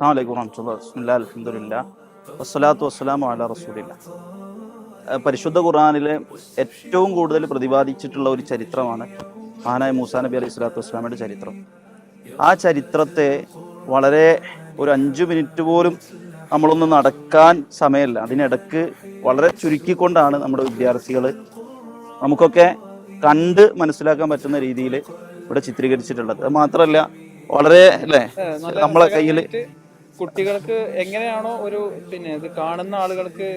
അസ്സലാമു അലൈക്കും വറഹ്മത്തുള്ളാഹി. ബിസ്മില്ലാഹിൽ അൽഹംദുലില്ലാഹ് വസ്സലാത്തു വസ്സലാമു അലാ റസൂലില്ലാഹ്. പരിശുദ്ധ ഖുർആനിലെ ഏറ്റവും കൂടുതൽ പ്രതിപാദിച്ചിട്ടുള്ള ഒരു ചരിത്രമാണ് മഹാനായ മൂസാ നബി അലൈഹി സ്വലാത്തു വസ്സലാമയുടെ ചരിത്രം. ആ ചരിത്രത്തെ വളരെ ഒരു 5 മിനിറ്റ് പോലും നമ്മളൊന്ന് നടക്കാൻ സമയമില്ല, അതിനിടക്ക് വളരെ ചുരുക്കിക്കൊണ്ടാണ് നമ്മുടെ വിദ്യാർത്ഥികൾ നമുക്കൊക്കെ കണ്ട് മനസ്സിലാക്കാൻ പറ്റുന്ന രീതിയിൽ ഇവിടെ ചിത്രീകരിച്ചിട്ടുള്ളത്. അത് മാത്രമല്ല, വളരെ അല്ലേ നല്ല നമ്മളെ കയ്യിൽ രസകരമായിട്ട് കുട്ടികൾക്ക് എങ്ങനെയാണോ ഒരു ഇത് കാണുന്ന ആളുകൾക്ക്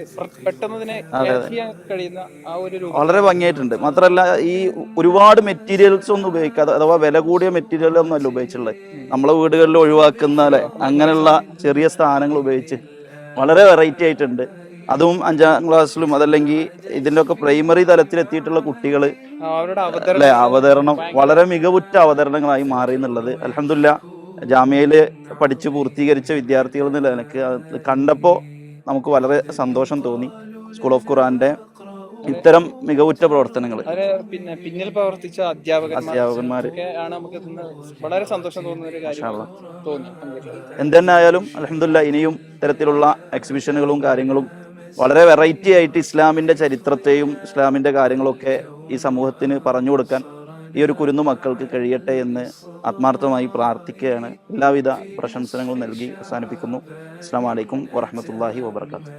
പെട്ടെന്ന് ഇതിനെ ക്യാച്ച് ചെയ്യാൻ കഴിയുന്ന ആ ഒരു വളരെ രൂപത്തിലാണ്. ഭംഗിയായിട്ടുണ്ട്. മാത്രമല്ല, ഈ ഒരുപാട് മെറ്റീരിയൽസ് ഒന്നും ഉപയോഗിക്കാതെ, അഥവാ വില കൂടിയ മെറ്റീരിയൽ ഒന്നും അല്ല ഉപയോഗിച്ചിട്ടുള്ളത്. നമ്മളെ വീടുകളിൽ ഒഴിവാക്കുന്ന അല്ലെ അങ്ങനെയുള്ള ചെറിയ സ്ഥാനങ്ങൾ ഉപയോഗിച്ച് വളരെ വെറൈറ്റി ആയിട്ടുണ്ട്. അതും 5ാം ക്ലാസ്സിലും അതല്ലെങ്കിൽ ഇതിൻ്റെ ഒക്കെ പ്രൈമറി തലത്തിൽ എത്തിയിട്ടുള്ള കുട്ടികൾ അവരുടെ അല്ലെ അവതരണം ഭയങ്കര വളരെ മികവുറ്റ അവതരണങ്ങളായി മാറി എന്നുള്ളത് അൽഹംദുലില്ലാ ജാമ്യയിൽ പഠിച്ച് പൂർത്തീകരിച്ച വിദ്യാർത്ഥികൾ എന്നുള്ള നിലക്ക് അത് കണ്ടപ്പോൾ നമുക്ക് വളരെ സന്തോഷം തോന്നി. സ്കൂൾ ഓഫ് ഖുർആന്റെ ഇത്തരം മികവുറ്റ പ്രവർത്തനങ്ങൾ അവര് പിന്നിൽ പ്രവർത്തിച്ച അധ്യാപകന്മാർ ഒക്കെ ആണ് നമുക്ക് ഇന്ന് വളരെ സന്തോഷം തോന്നുന്ന ഒരു കാര്യം തോന്നി. എന്തെന്നെ ആയാലും അൽഹംദുലില്ലാ ഇനിയും ഇത്തരത്തിലുള്ള എക്സിബിഷനുകളും കാര്യങ്ങളും വളരെ വെറൈറ്റി ആയിട്ട് ഇസ്ലാമിന്റെ ചരിത്രത്തെയും ഇസ്ലാമിന്റെ കാര്യങ്ങളൊക്കെ ഈ സമൂഹത്തിന് പറഞ്ഞു കൊടുക്കാൻ ഈ ഒരു കുരുന്നു മക്കൾക്ക് കഴിയട്ടെ എന്ന് ആത്മാർത്ഥമായി പ്രാർത്ഥിക്കുകയാണ്. എല്ലാവിധ പ്രശംസനങ്ങളും നൽകി അവസാനിപ്പിക്കുന്നു. അസ്സലാമു അലൈക്കും വറഹ്മത്തുള്ളാഹി വബറകാതുഹു.